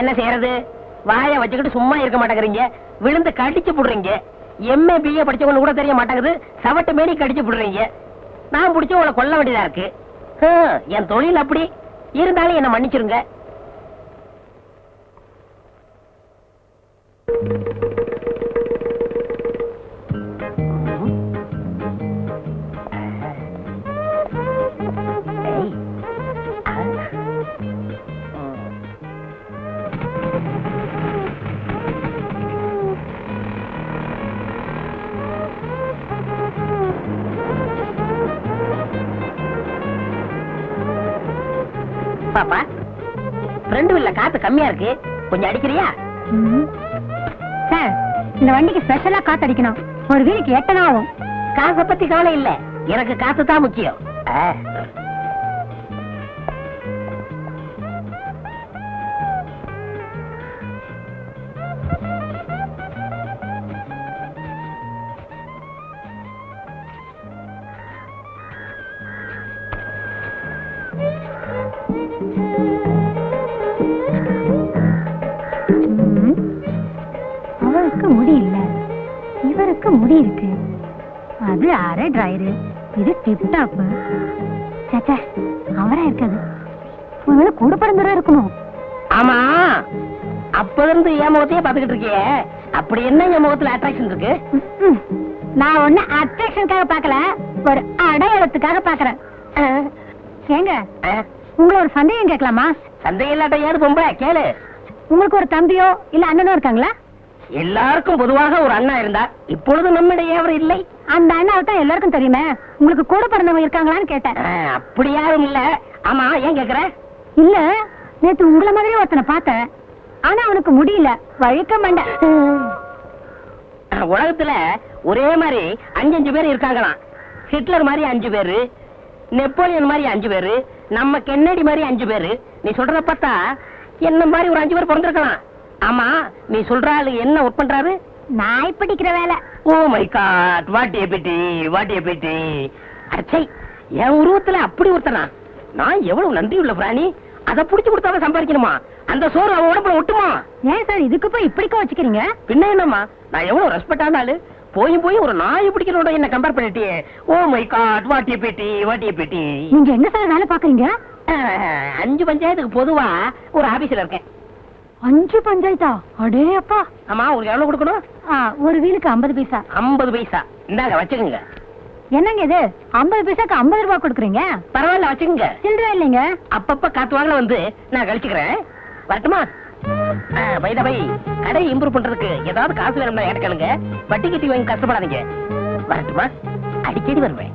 என்ன செய்யறது? வாயை வச்சுக்கிட்டு சும்மா இருக்க மாட்டேங்கிறீங்க, விழுந்து கடிச்சு போடுறீங்க. எம்ஏ பிஏ படிச்சவங்க கூட தெரிய மாட்டேங்குது, சவட்டு மேனி கடிச்சு போடுறீங்க. நான் பிடிச்ச உங்களை கொல்ல வேண்டியதா இருக்கு. என் தொழில் அப்படி இருந்தாலும் என்ன மன்னிச்சிருங்க. பாப்பா, ஃப்ரெண்டு இல்ல, காத்து கம்மியா இருக்கு, கொஞ்சம் அடிக்கிறியா? சார், இந்த வண்டிக்கு ஸ்பெஷலா காத்து அடிக்கணும். ஒரு வீலுக்கு 8 ஆகும். காசை பத்தி கவலை இல்ல, எனக்கு காத்து தான் முக்கியம். அவருக்கு முடி இல்ல, இவருக்கு முடி இருக்கு. அது அரை டிரைரு, இது டிப் டாப். சேச்சா, அவரா இருக்காது, உங்களை கூட பிறந்தவரா இருக்கணும். ஆமா, அப்ப இருந்து என் முகத்தையே பாத்துக்கிட்டு இருக்கியே, அப்படி என்ன என் முகத்துல அட்ராக்ஷன் இருக்கு? நான் ஒண்ணு அட்ராக்ஷனுக்காக பாக்கல, ஒரு அடையாளத்துக்காக பாக்குறேன். ஏங்க, உங்களை ஒரு சந்தேகம் கேட்கலாமா? சந்தேகம் இல்லாட்ட ஏது பொம்பளை, கேளு. உங்களுக்கு ஒரு தம்பியோ இல்ல அண்ணனோ இருக்காங்களா? எல்லாருக்கும் பொதுவாக ஒரு அண்ணா இருந்தா, இப்பொழுது நம்மிடையே அவர் இல்லை. அந்த அண்ணாவை தான் எல்லாருக்கும் தெரியுமே, உங்களுக்கு கூட பிறந்தவங்க இருக்காங்களான்னு கேட்டேன். அப்படி யாரும் இல்ல. ஆமா, ஏன் கேக்குற? இல்ல, நேத்து உங்களை மாதிரி ஒருத்தனை பார்த்தேன், ஆனா அவனுக்கு முடியல, வழுக்க மாட்டேன். உலகத்துல ஒரே மாதிரி 5 பேர் இருக்காங்களாம். ஹிட்லர் மாதிரி 5 பேரு, நெப்போலியன் மாதிரி 5 பேரு, நம்ம கென்னடி மாதிரி 5 பேரு. நீ சொல்றத பார்த்தா என்ன மாதிரி ஒரு 5 பேர் பிறந்திருக்கலாம். ஆமா, நீ சொல்ற ஆளு என்ன ஒர்க் பண்றாரு? நாய் பிடிக்கிற வேலை. Oh my god, what a pity, what a pity. அச்சை, என் உருவத்துல அப்படி ஒருத்தனா? நான் எவ்வளவு நன்றி உள்ள பிராணி. அதை புடிச்சு கொடுத்தாதான் சம்பாதிக்கணுமா? அந்த சோறு அவன் உடம்புல ஒட்டுமா? ஏன் சார் இதுக்கு போய் இப்படிக்கா வச்சுக்கிறீங்க? பின்ன என்னம்மா, நான் எவ்வளவு ரெஸ்பெக்டான ஆளு, போய் ஒரு நாய் பிடிக்கிறோட என்ன கம்பேர் பண்ணிட்டியே. Oh my god, what a pity, what a pity. நீங்க என்ன சார் வேலை பாக்குறீங்க? 5 பஞ்சாயத்துக்கு பொதுவா ஒரு ஆபீஸ்ல இருக்கேன். 5 பஞ்சாயத்தா? அடே அப்பா. ஆமா, உங்களுக்கு எவ்வளவு கொடுக்கணும்? ஒரு வீலுக்கு 50 பைசா. 50 பைசா இந்தாங்க, வச்சுக்கோங்க. என்னங்க இது, 50 பைசாக்கு 50 ரூபாய் கொடுக்குறீங்க? பரவாயில்ல, வச்சுக்கோங்க. சில்லற இல்லைங்க. அப்பப்ப காத்து வாங்கல வந்து நான் கழிச்சுக்கிறேன். வரட்டுமா? பை கடை இம்ப்ரூவ் பண்றதுக்கு ஏதாவது காசு வேணும்னா என்கிட்ட கேளுங்க. வட்டி கட்டி வாங்கி கஷ்டப்படாதீங்க. வரட்டுமா? அடிக்கடி வருவேன்.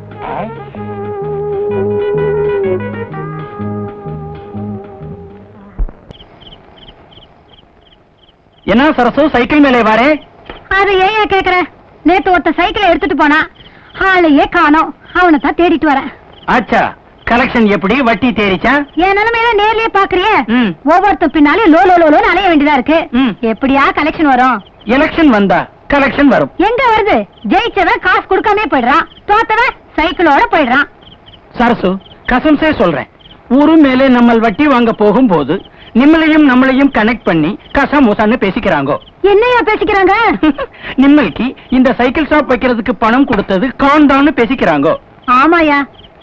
என்ன சரசு, சைக்கிள் மேலே வாரே? அது ஏன் கேக்குற? நேத்து ஒருத்த சைக்கிளை எடுத்துட்டு போனா, ஆளையே காணோம். அவனை தான் தேடிட்டு வரேன். ஆச்சா, கலெக்ஷன் எப்படி? வட்டி தேறிச்சா? என் நிலைமையில நேர்லயே பாக்குறியே, ஒவ்வொருத்த பின்னாலே லோ லோ லோன்னு அலைய வேண்டியதா இருக்கு. எப்படியா கலெக்ஷன் வரும்? எலெக்ஷன் வந்தா கலெக்ஷன் வரும். எங்க வருது? ஜெயிச்சவன் காசு கொடுக்காம போயிடுறான், தோத்தவன் சைக்கிளோட போயிடுறான். சரசு, கசம்சே சொல்றேன், ஊரு மேலே நம்ம வட்டி வாங்க போகும்போது நம்மளையும் கனெக்ட் பண்ணி கசமுசான்னு பேசிக்கிறாங்க. என்னையா பேசிக்கிறாங்க? நிம்மளுக்கு இந்த சைக்கிள் ஷாப் வைக்கிறதுக்கு பணம் கொடுத்தது காண்டான்னு பேசிக்கிறாங்க. ஆமாயா,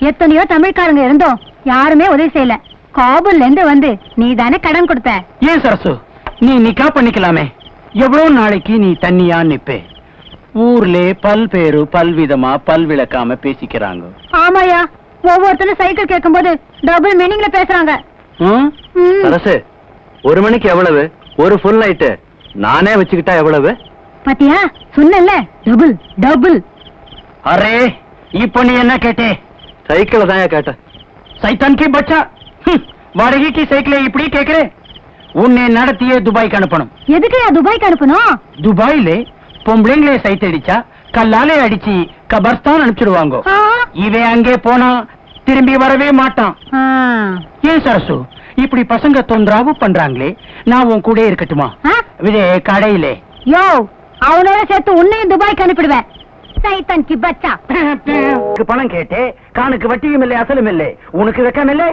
எத்தனையோ தமிழ்காரங்க இருந்தோம், யாருமே உதவி செய்யல. காபூல்ல இருந்து வந்து நீ தானே கடன் கொடுத்த. ஏன் சரசு, நீ நிக்கா பண்ணிக்கலாமே. எவ்வளவு நாளைக்கு நீ தண்ணியா நிப்பே? ஊர்ல பல்பேரு பல்விதமா பல்விளக்காம பேசிக்கிறாங்க. ஆமாயா, ஒவ்வொருத்தரும் சைக்கிள் கேட்கும் போது டபுள் மீனிங்ல பேசுறாங்க. சரசு, 1 மணிக்கு எவ்வளவு? ஒரு ஃபுல் நைட்டு நானே வச்சுக்கிட்டா எவ்வளவு? பாத்தியா, சொன்னல, டபுள் டபுள். அரே, இப்ப நீ என்ன கேட்டே? சைக்கிள் தான் கேட்ட. சைத்தான் கி பச்சா, வாடகைக்கு சைக்கிளை இப்படி கேக்குறே? உன்னை நடத்தியே துபாய்க்கு அனுப்பணும். எதுக்குயா துபாய்க்கு அனுப்பணும்? துபாயிலே பொம்பளைங்களே சைட் அடிச்சா கல்லாலே அடிச்சு கபர்ஸ்தான் அனுப்பிச்சிடுவாங்க. இவன் அங்கே போனா திரும்பி வரவே மாட்டான். ஏன் சரசு, இப்படி பசங்க தொந்தராவு பண்றாங்களே, நான் உன் கூட இருக்கட்டுமா? இதே கடையிலே யோ, அவனோட சேர்த்து உன்னையும் துபாய்க்கு அனுப்பிடுவேன். சைத்தான் கி பச்சா. பணம் கேட்டே, கானுக்கு வட்டியும் இல்லை அசலும் இல்லை, உனக்கு வெக்கம் இல்லை.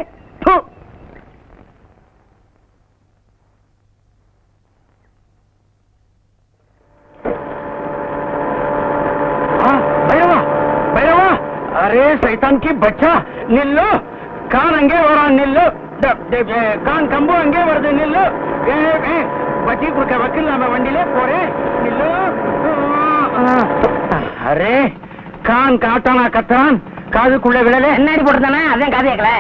அரே சைத்தான் கி பச்சா நில்லு கான் அங்கே வரான் நில்லு கான் கம்பு அங்கே வருது நில்லு வட்டி கொடுக்க வக்கீல் நாம வண்டியிலே போறேன் நில்லு அரே கான் காட்டானா கத்தான் காதுக்குள்ள விழல என்னடி போட்டுதானே அதான் காது கேட்கல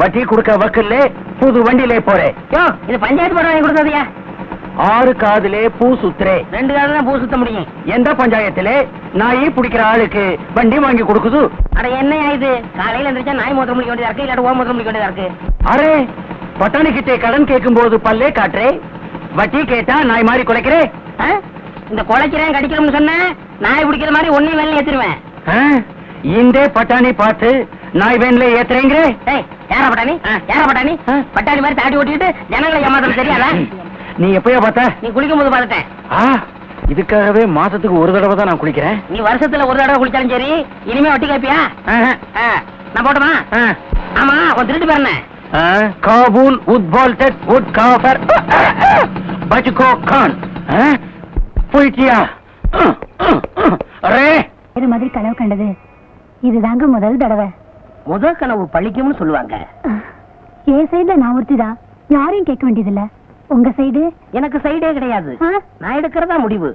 வட்டி கொடுக்க வக்கீல்ல புது வண்டியிலே போறேன் யோ இது பஞ்சாயத்து போட வாங்கி கொடுத்ததையா 6 காதுலே பூ சுத்துறே 2 காதுல தான் பூ சுத்த முடியும் எந்த பஞ்சாயத்திலே நாய் பிடிக்கிற ஆளுக்கு வண்டி வாங்கி கொடுக்குது அட என்ன இது காலையில எந்திரிச்சா நாய் மூத்திரம் முடிக்க வேண்டியதா இருக்கு இல்லாட்ட ஓ மூத்திரம் முடிக்க வேண்டியதா இருக்கு அரே பட்டாணி கிட்டே கடன் கேட்கும் போது பல்லே காட்டுறே வட்டி கேட்டா நாய் மாதிரி குலைக்கிறே ஆ? இந்த குலைக்கிறேன் கடிக்கிறோம்னு சொன்ன நாய் பிடிக்கிற மாதிரி ஒன்னையும் வேலை ஏத்திருவேன் இந்த பட்டாணி பார்த்து நாய் வேன்ல ஏத்துறேங்கிறே ஏய் யாரா பட்டாணி யாரா பட்டாணி பட்டாணி மாதிரி தாடி ஓட்டிட்டு ஜனங்களை ஏமாத்துறது தெரியாதா நீ எப்பயா பார்த்த நீ குளிக்கும் போது பார்த்துட்டேன் இதுக்காகவே மாசத்துக்கு ஒரு தடவை தான் நான் குளிக்கிறேன் நீ வருஷத்துல ஒரு தடவை குளிச்சாலும் சரி இனிமே வட்டி கேப்பியா நான் போட்டுமா ஆமா கொஞ்சம் திருட்டு பாருண்ணே காபூல் உத்பால்டட் உட் காஃபர் பஜ்கோ கான் போயிட்டியா அரே இது மாதிரி கனவு கண்டது இதுதாங்க முதல் தடவை முதல் கனவு பழிக்கும்னு சொல்லுவாங்க என் சைடுல நான் ஒருத்திதான் யாரையும் கேட்க வேண்டியதில்ல உங்க சைடு எனக்கு சைடே கிடையாது நான் எடுக்கிறதா முடிவு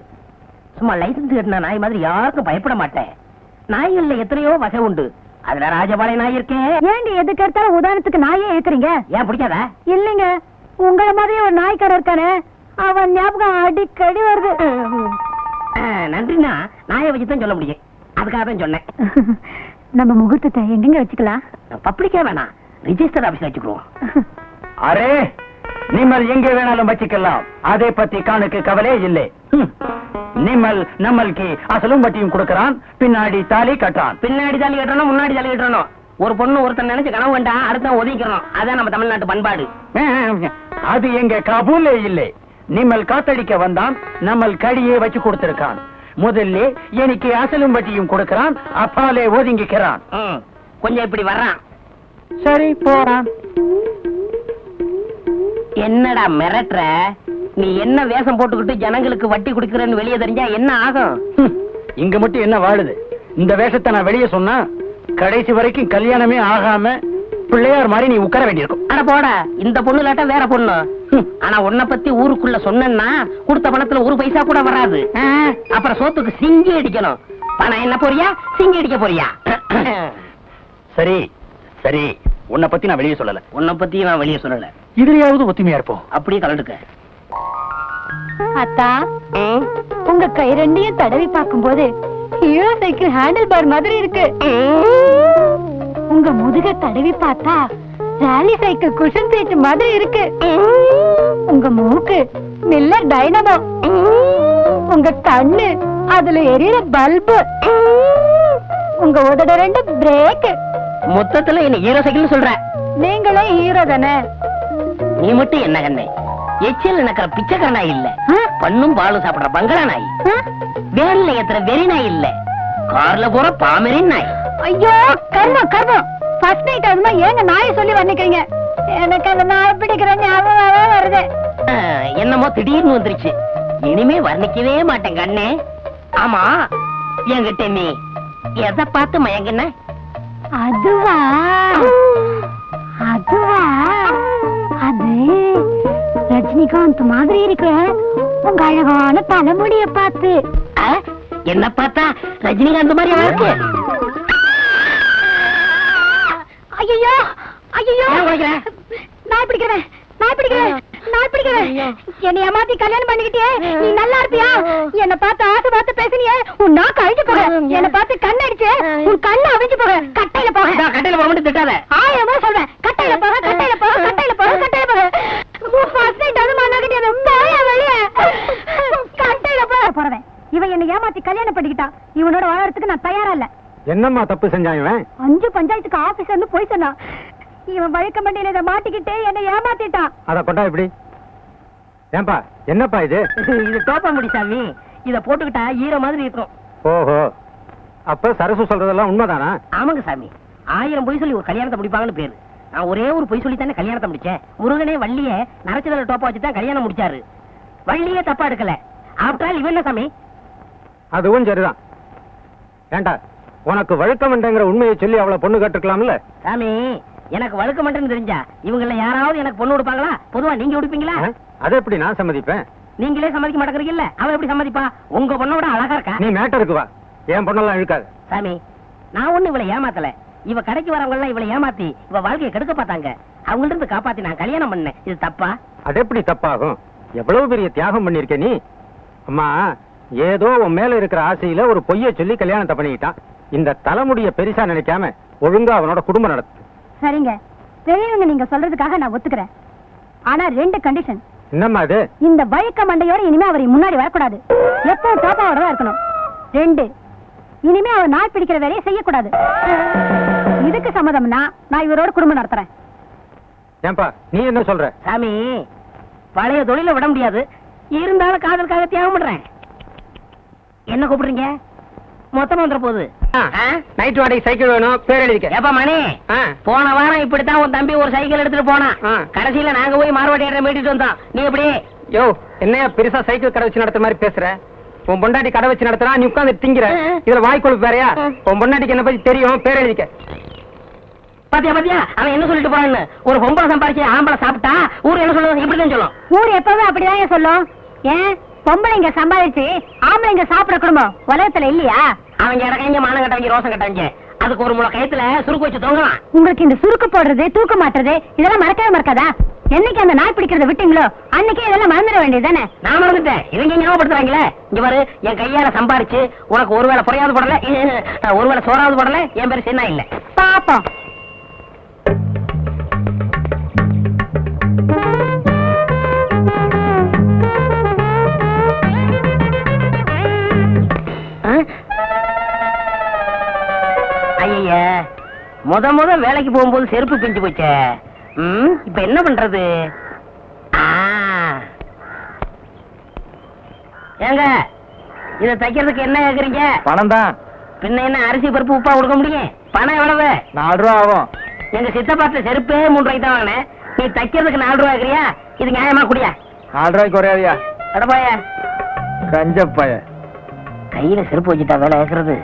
சும்மா லைசன்ஸ் கட்டின நாய் மாதிரி யாருக்கும் பயப்பட மாட்டேன் நாய்கள்ல எத்தனையோ வகை உண்டு அதுல ராஜபாளைய நாய் இருக்கேன் ஏண்டி எதுக்கு எடுத்தாலும் உதாரணத்துக்கு நாயே ஏக்குறீங்க ஏன் பிடிக்காதா இல்லைங்க உங்கள மாதிரி ஒரு நாய்க்காரர் இருக்கானே அவன் ஞாபகம் அடிக்கடி வருது நன்றினா நாயை வச்சுதான் சொல்ல முடியும் அதுக்காக தான் சொன்னேன் நம்ம முகூர்த்தத்தை எங்கெங்க வச்சுக்கலாம் பப்ளிக்கே வேணாம் ரிஜிஸ்டர் ஆபீஸ்ல வச்சுக்குவோம் அரே நிம்மல் எங்கே வேணாலும் வச்சுக்கலாம் அதை பத்தி காணுக்கு கவலை இல்லை நிம்மல் நம்மளுக்கு அசலும் வட்டியும் கொடுக்கறான் பின்னாடி தாலி கட்டுறான் பின்னாடி தாலி கட்டணும் முன்னாடி தாலி கட்டணும் ஒரு பொண்ணு ஒருத்தன் நினைச்சு கனவு வேண்டா அடுத்த ஒதுக்கிறோம் அதான் நம்ம தமிழ்நாட்டு பண்பாடு அது எங்க காபூலே இல்லை நிம்மல் காத்தடிக்க வந்தான் நம்மள் கடியே வச்சு கொடுத்திருக்கான் முதல்ல எனக்கு அசலும் வட்டியும் கொடுக்கறான் அப்பாலே ஒதுங்கிக்கிறான் கொஞ்சம் இப்படி வர்றான் சரி போறான் என்னடா மிரட்டுற நீ என்ன வேஷம் போட்டுக்கிட்டு ஜனங்களுக்கு வட்டி குடுக்கறன்னு வெளியே தெரிஞ்சா என்ன ஆகும் இங்க மட்டும் என்ன வாழுது இந்த வேஷத்தை நான் வெளியே சொன்னா கடைசி வரைக்கும் கல்யாணமே ஆகாம பிள்ளையார் மாதிரி நீ உட்கார வேண்டியிருக்கும் அட போட இந்த பொண்ணு இல்லாட்டா வேற பொண்ணு ஆனா உன்னை பத்தி ஊருக்குள்ள சொன்னா கொடுத்த பணத்துல ஒரு பைசா கூட வராது அப்புறம் சோத்துக்கு சிங்கி அடிக்கணும் பணம் என்ன போறியா சிங்கி அடிக்க போறியா சரி சரி உன்னை பத்தி நான் வெளியே சொல்லல உன்னை பத்தி நான் வெளியே சொல்லல இதுலயாவது ஒத்துமையா இருப்போம் அப்படியே கலந்துக்க அத்தா உங்க கை ரெண்டையும் தடவி பார்க்கும்போது ஹீரோ சைக்கிள் ஹேண்டில் பார் மாதிரி இருக்கு உங்க முதுக தடவி பார்த்தா ராலி சைக்கிள் குஷன் சீட் மாதிரி இருக்கு உங்க மூக்கு மில்லர் டைனமோ உங்க கண்ணு அதுல எரியற பல்பு உங்க உதட ரெண்டு பிரேக் மொத்தத்துல என்ன ஹீரோ சைக்கிள் சொல்ற நீங்களே ஹீரோ தானே நீ மட்டும் என்ன கண்ணே எச்சில் நடக்கிற பிச்சைக்கார நாய் இல்ல பண்ணும் பாலும் சாப்பிடுற பங்களா நாய் வேன்ல ஏத்துற வெறி நாய் இல்ல கார்ல போற பாமரின் நாய் ஐயோ கர்மம் கர்மம் ஃபர்ஸ்ட் நைட் அதுமா ஏங்க நாயை சொல்லி வர்ணிக்கிறீங்க எனக்கு அந்த நாய் பிடிக்கிற ஞாபகம் வருது என்னமோ திடீர்னு வந்துருச்சு இனிமே வர்ணிக்கவே மாட்டேன் கண்ணே ஆமா என்கிட்ட நீ எதை பார்த்து மயங்கின அதுவா அதுவா அது ரஜினிகாந்த் மாதிரி இருக்கு உங்க அழகான தலைமுடிய பார்த்து என்ன பார்த்தா ரஜினிகாந்த் மாதிரி இருக்கு ஐயோ ஐயோ நான் பிடிக்கிறேன் என்னை ஏமாத்தி கல்யாணம் பண்ணிக்கிட்டே நீ நல்லா இருப்பியா என்ன பார்த்து ஆசை பார்த்து பேசினியே உன் நாக்கு அழிஞ்சு போக என்ன பார்த்து கண் அடிச்சு உன் கண்ணு அவிஞ்சு போக கட்டையில போக கட்டையில போக மட்டும் திட்டாத ஆயிரமா சொல்றேன் கட்டையில போக கட்டையில போக கட்டையில போக கட்டையில போக ஃபர்ஸ்ட் நைட் அது மண்ணாகிட்டே போயா வெளியே கட்டையில போக போறவன் இவன் என்ன ஏமாத்தி கல்யாணம் பண்ணிக்கிட்டா இவனோட வாழறதுக்கு நான் தயாரா இல்ல என்னம்மா தப்பு செஞ்சான் இவன் 5 பஞ்சாயத்துக்கு ஆபீஸ் வந்து போய் சொன்னான் இவன் வழக்க மண்டியில இதை மாட்டிக்கிட்டே என்ன ஏமாத்திட்டான் அத கொண்டா எப்படி ஏன்பா என்னப்பா இது இது தோப்ப முடி சாமி இத போட்டுக்கிட்டா ஈர மாதிரி இருக்கும் ஓஹோ அப்ப சரசு சொல்றதெல்லாம் உண்மைதானா ஆமாங்க சாமி 1000 பொய் சொல்லி ஒரு கல்யாணத்தை முடிப்பாங்கன்னு பேரு நான் ஒரே ஒரு பொய் சொல்லி தானே கல்யாணத்தை முடிச்சேன் முருகனே வள்ளிய நரச்சதல டோப்பா வச்சு தான் கல்யாணம் முடிச்சாரு வள்ளியே தப்பா எடுக்கல ஆஃப்டர் ஆல் இவன் என்ன சாமி அதுவும் சரிதான் ஏண்டா உனக்கு வழக்கமன்றங்கிற உண்மையை சொல்லி அவளை பொண்ணு கேட்டுக்கலாம்ல? சாமி, எனக்கு வழுக்க மாட்டேன்னு தெரிஞ்சா இவங்கள யாராவது எனக்கு பொண்ணு கொடுப்பாங்களா? பொதுவா நீங்க கொடுப்பீங்களா? அதை எப்படி நான் சம்மதிப்பேன்? நீங்களே சம்மதிக்க மாட்டேங்கிறீங்கல்ல, அவ எப்படி சம்மதிப்பா? உங்க பொண்ணோட அழகா இருக்கா. நீ மேட்டருக்கு வா, என் பொண்ணெல்லாம் இழுக்காது. சாமி, நான் ஒண்ணு இவளை ஏமாத்தல. இவ கடைக்கு வரவங்க எல்லாம் இவளை ஏமாத்தி இவ வாழ்க்கையை கெடுக்க பார்த்தாங்க. அவங்கள்ட்ட இருந்து காப்பாத்தி நான் கல்யாணம் பண்ணேன். இது தப்பா? அது எப்படி தப்பாகும்? எவ்வளவு பெரிய தியாகம் பண்ணிருக்க நீ. அம்மா, ஏதோ உன் மேல இருக்கிற ஆசையில ஒரு பொய்ய சொல்லி கல்யாணத்தை பண்ணிக்கிட்டான். இந்த தலைமுடிய பெருசா நினைக்காம ஒழுங்கா அவனோட குடும்பம் நடத்து. சரிங்க, பெரியவங்க நீங்க சொல்றதுக்காக நான் ஒத்துக்கிறேன். ஆனா 2 கண்டிஷன். என்னம்மா அது? இந்த வழுக்க மண்டையோட இனிமே அவர் முன்னாடி வரக்கூடாது. எப்பவும் டாப்பாவோட தான் இருக்கணும். 2, இனிமே அவர் நாய் பிடிக்கிற வேலையை செய்யக்கூடாது. இதுக்கு சம்மதம்னா நான் இவரோட குடும்பம் நடத்துறேன். ஏன்பா நீ என்ன சொல்ற? சாமி, பழைய தொழில விட முடியாது. இருந்தாலும் காதலுக்காக தியாகம் பண்றேன். என்ன கூப்பிடுறீங்க? மொத்தம் வந்துற போகுது. நைட் வாடகை சைக்கிள் வேணும், பேர் எழுதிக்க. ஏப்பா மணி, போன வாரம் இப்படித்தான் உன் தம்பி ஒரு சைக்கிள் எடுத்துட்டு போனான். கடைசியில நாங்க போய் மார்வாடி மீட்டிட்டு வந்தோம். நீ எப்படி? யோ, என்னையா பெருசா சைக்கிள் கடை வச்சு நடத்துற மாதிரி பேசுற? உன் பொண்டாட்டி கடை வச்சு நடத்துறா, நீ உட்கார்ந்து திங்கிற. இதுல வாய்க்கொழுப்பு வேறையா? உன் பொண்டாட்டிக்கு என்ன பத்தி தெரியும், பேர் எழுதிக்க. பாத்தியா பாத்தியா, அவன் என்ன சொல்லிட்டு போறான்னு. ஒரு பொம்பளை சம்பாதிச்சு ஆம்பளை சாப்பிட்டா ஊர் என்ன சொல்லுவோம்? இப்படிதான் சொல்லும். ஊர் எப்பவும் அப்படிதான் சொல்லும். ஏன் பொம்பளைங்க சம்பாதிச்சு ஆம்பளைங்க சாப்பிட குடும்பம் உலகத்துல இல்லையா? அவங்க இடக்கங்க மானம் கட்டவங்க ரோசம் கட்டவங்க. அதுக்கு ஒரு முளை கயத்துல சுருக்கு வச்சு தொங்கலாம். உங்களுக்கு இந்த சுருக்கு போடுறது, தூக்க மாட்டுறது இதெல்லாம் மறக்கவே மறக்காதா? என்னைக்கு அந்த நாய் பிடிக்கிறத விட்டீங்களோ அன்னைக்கே இதெல்லாம் மறந்துட வேண்டியதுதானே? நான் மறந்துட்டேன். இவங்க ஞாபகப்படுத்துறாங்களே. இங்க பாரு, என் கையால சம்பாரிச்சு உனக்கு ஒருவேளை புறையாவது போடல, ஒருவேளை சோறாவது போடல. என் பேரு சின்ன இல்ல. பாப்போம். ஐய, முத வேலைக்கு போகும்போது செருப்பு பிஞ்சு போச்சே. இப்ப என்ன பண்றது? ஏங்க, இத தைக்கிறதுக்கு என்ன கேக்குறீங்க? பணம் தான். பின்ன என்ன அரிசி பருப்பு உப்பா கொடுக்க முடியும்? பணம் எவ்வளவு? 4 ரூபா ஆகும். எங்க சித்தப்பாத்துல செருப்பே 3 ரூபாய்க்கு தான் வாங்கினேன். நீ தைக்கிறதுக்கு 4 ரூபாய் கேக்குறியா? இது நியாயமா? குடியா. 4 ரூபாய்க்கு குறையாதியா? அடப்பாய, கஞ்சப்பாய. கையில செருப்பு வச்சுட்டா வேலை கேக்குறது.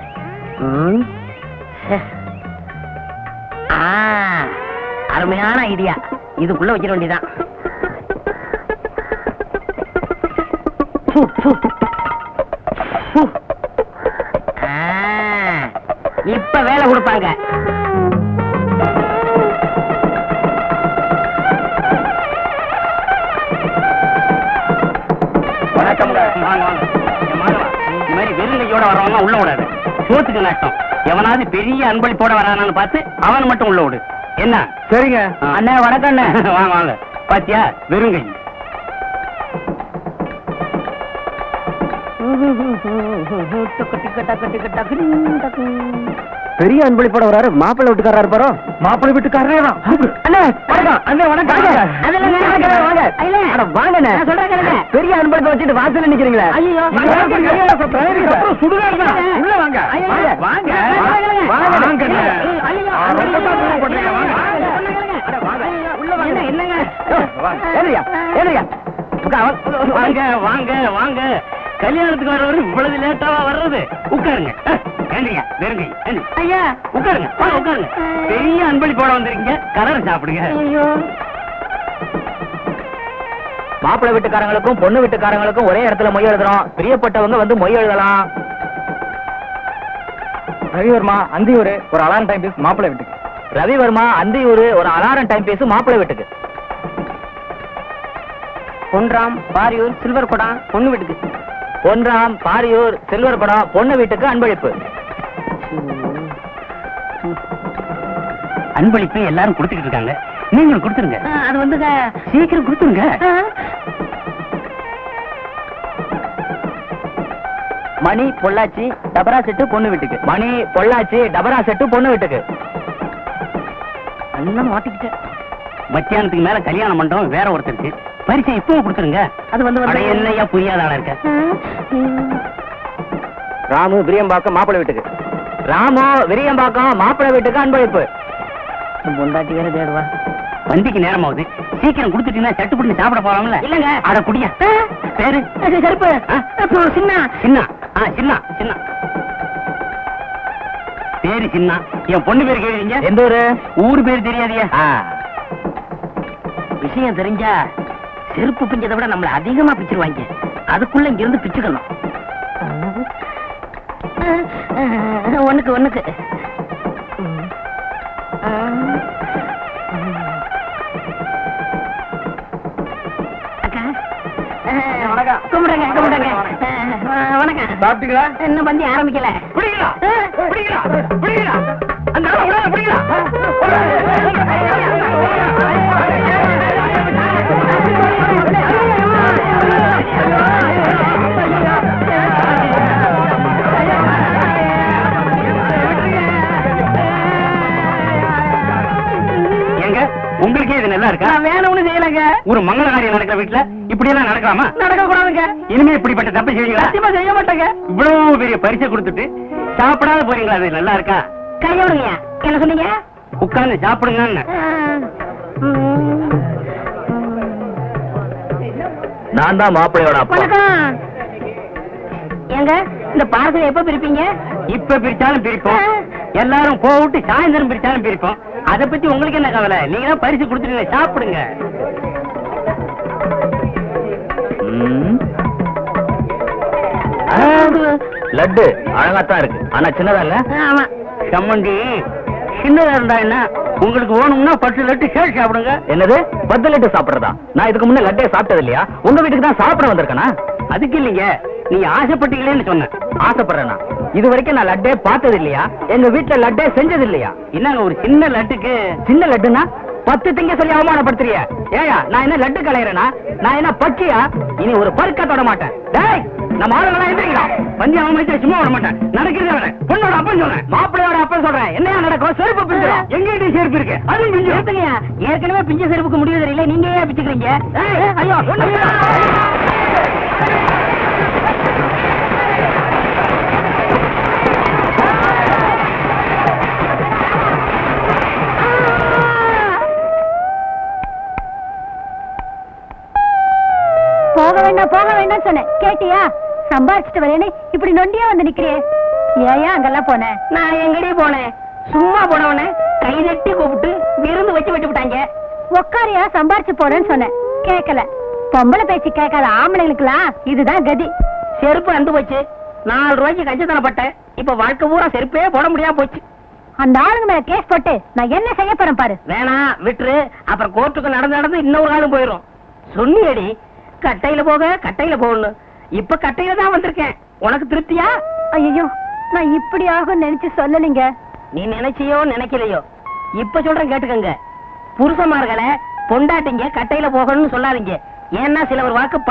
அருமையான ஐடியா. இதுக்குள்ள வச்சிட வேண்டியதான். இப்ப வேலை கொடுப்பாங்க. வணக்கம். இந்த மாதிரி வெறுங்கையோட வரவங்க உள்ள விடாது. சோத்துக்கு நஷ்டம். எவனாவது பெரிய அன்பளிப்போட வரானான்னு பார்த்து அவன் மட்டும் உள்ள விடு. என்ன? சரிங்க அண்ணே. வணக்கம் அண்ணே. வாங்க வாங்க. பாத்தியா, வெறுங்கை. பெரிய அன்பளிப்போட வராரு. மாப்பிள்ளை வீட்டுக்காரா இருப்பாரோ? மாப்பிள்ளை வீட்டுக்காரரே தான். அண்ணே வணக்கம். அண்ணே வணக்கம். வாங்க. பெரிய அன்பளிப்பை வச்சுட்டு வாசல்ல நிக்கிறீங்களா? ஐயோ, சுடுகாடு உள்ள வாங்க. வாங்க வாங்க வாங்க வாங்க. கல்யாணத்துக்கு வர்றவரு இவ்வளவு லேட்டாவா வர்றது? உட்காருங்க. வெறுங்கை. ஐயா உட்காருங்க. உட்காருங்க. பெரிய அன்பளி போட வந்திருக்கீங்க. கலர் சாப்பிடுங்க. மாப்பிள்ளை வீட்டுக்காரங்களுக்கும் பொண்ணு வீட்டுக்காரங்களுக்கும் ஒரே இடத்துல மொய் எழுதுறோம். பிரியப்பட்டவங்க வந்து மொய் எழுதலாம். ரவிவர்மா அந்தியூர் ஒரு அலாரம் டைம் பீஸ் மாப்பிள்ளை வீட்டுக்கு. ரவிவர்மா அந்தியூர் ஒரு அலாரம் டைம் பீஸ் மாப்பிள்ளை வீட்டுக்கு. பொன்ராம் பாரியூர் சில்வர் குடம் பொண்ணு வீட்டுக்கு. பொன்ராம் பாரியூர் சில்வர் குடம் பொண்ணு வீட்டுக்கு அன்பளிப்பு. அன்பளிப்பு எல்லாரும் கொடுத்துக்கிட்டு இருக்காங்க. நீங்களும் கொடுத்துருங்க. அது வந்து சீக்கிரம் கொடுத்துருங்க. மணி பொள்ளாச்சி டபரா செட்டு பொண்ணு வீட்டுக்கு. மணி பொள்ளாச்சி டபரா செட்டு பொண்ணு வீட்டுக்கு. எல்லாம் மாட்டிக்கிட்டேன். மத்தியானத்துக்கு மேல கல்யாணம் பண்றோம் வேற ஒருத்தருக்கு. பரிசை இப்போ கொடுத்துருங்க. அது வந்து என்னையா புரியாத ஆளா இருக்க. ராமு விரியம்பாக்கம் மாப்பிள்ளை வீட்டுக்கு. ராமு விரியம்பாக்கம் மாப்பிள்ளை வீட்டுக்கு அன்பளிப்பு. பொண்டாட்டி வேற தேடுவா. வண்டிக்கு நேரம் ஆகுது. சீக்கிரம் கொடுத்துட்டீங்கன்னா சட்டு பிடிச்சி சாப்பிட போறாங்கல்ல. இல்லங்க. அட குடியா. பேரு செருப்பு. சின்ன சின்ன சின்ன சின்ன. பேரு சின்ன. என் பொண்ணு பேரு கேக்குறீங்க? எந்த ஊரு? ஊரு பேரு தெரியாதியா? விஷயம் தெரிஞ்சா செருப்பு பிஞ்சதை விட நம்மள அதிகமா பிச்சிருவாங்க. அதுக்குள்ள இங்க இருந்து பிச்சுக்கணும். ஒண்ணுக்கு அக்கா, கும்பிடுங்க. வணக்கம். சாப்பிட்டீங்களா? இன்னும் பந்தி ஆரம்பிக்கல. அந்த ஆளை விடாத, பிடிங்களா? ஏங்க, உங்களுக்கே இது நல்லா இருக்கா? நான் வேணும்னு செய்யலங்க. ஒரு மங்கள காரியம் நடக்கிற வீட்டுல இப்படி எல்லாம் நடக்கலாமா? நடக்க கூடாதுங்க. இனிமே இப்படிப்பட்ட தப்பு செய்வீங்களா? சத்தியமா செய்ய மாட்டேங்க. இவ்வளவு பெரிய பரிசை கொடுத்துட்டு சாப்பிடாத போறீங்களா? அது நல்லா இருக்கா? கைய விடுங்க. என்ன சொன்னீங்க? உட்கார்ந்து சாப்பிடுங்கன்னு. நான் தான் மாப்பிள்ளையோட அப்பா. வணக்கம். ஏங்க, இந்த பார்சல் எப்ப பிரிப்பீங்க? இப்ப பிரிச்சாலும் பிரிப்போம், எல்லாரும் போட்டு சாயந்தரம் பிரிச்சாலும் பிரிப்போம். அத பத்தி உங்களுக்கு என்ன கவலை? நீங்க தான் பரிசு கொடுத்துருங்க, சாப்பிடுங்க. லட்டு அழகாத்தான் இருக்கு, ஆனா சின்னதா இல்ல. ஆமா. சம்மந்தி சின்னதா இருந்தா என்ன? உங்களுக்கு வேணும்னா 10 லட்டு சேர்த்து சாப்பிடுங்க. என்னது 10 லட்டு சாப்பிடுறதா? நான் இதுக்கு முன்ன லட்டே சாப்பிட்டது இல்லையா? உங்க வீட்டுக்கு தான் சாப்பிட வந்திருக்கேனா? அதுக்கு இல்லைங்க, நீங்க ஆசைப்பட்டீங்களேன்னு சொன்னேன். ஆசைப்படுறேனா? இது வரைக்கும் நான் லட்டே பார்த்தது இல்லையா? எங்க வீட்டுல லட்டே செஞ்சது இல்லையா? என்னங்க ஒரு சின்ன லட்டுக்கு? சின்ன லட்டுனா 10 திங்க சொல்லி அவமானப்படுத்துறிய? ஏயா, நான் என்ன லட்டு கலையறேனா? நான் என்ன பச்சியா? இனி ஒரு பருக்க தொட மாட்டேன். டேய், நம்ம ஆளுங்களா எந்திரிங்களா? பந்தி அவமதிச்சா சும்மா விட மாட்டேன். நடக்கிறத விட பொண்ணோட அப்பன் சொல்றேன், மாப்பிள்ளையோட அப்பன் சொல்றேன். என்னையா நடக்கும்? செருப்பு பிஞ்சிரும். எங்கிட்ட செருப்பு இருக்கு, அதுவும் பிஞ்சு. ஏத்துங்கய்யா, ஏற்கனவே பிஞ்ச செருப்புக்கு முடிவு தெரியல, நீங்க ஏன் பிச்சுக்கிறீங்க? ஐயோ, போக வேண்டாம் சொன்னேன், கேட்டியா? சம்பாதிச்சுட்டு வரேன்னு இப்படி நொண்டியா வந்து நிக்கிறியே. ஏயா அங்கெல்லாம் போனேன்? நான் எங்கடி போனேன்? சும்மா போனவன கை தட்டி கூப்பிட்டு விருந்து வச்சு விட்டாங்க. உக்காரியா, சம்பாரிச்சு போனேன்னு சொன்னேன், கேட்கல. பொம்பளை பேச்சு கேட்காத ஆம்பளைங்களுக்குலாம் இதுதான் கதி. செருப்பு அந்து போச்சு. 4 ரூபாய்க்கு கஞ்சத்தனப்பட்டேன். இப்ப வாழ்க்கை பூரா செருப்பே போட முடியாம போச்சு. அந்த ஆளுங்க மேல கேஸ் போட்டு நான் என்ன செய்ய போறேன் பாரு. வேணாம், விட்டுரு. அப்புறம் கோர்ட்டுக்கு நடந்து இன்னொரு ஆளும் போயிரும். சொன்னியடி, கட்டையில போக கட்டையில போகணும். இப்ப கட்டையில தான் வந்திருக்கேன். உனக்கு திருப்தியா? ஐயோ, நான் இப்படி ஆகும் நினைச்சு சொல்லலீங்க. நீ நினைச்சியோ நினைக்கலையோ, இப்ப சொல்றேன் கேட்டுக்கங்க. புருஷமார்களை பொண்டாட்டிங்க கட்டையில போகணும்னு சொல்லாதீங்க. ஏன்னா சில ஒரு வாக்கு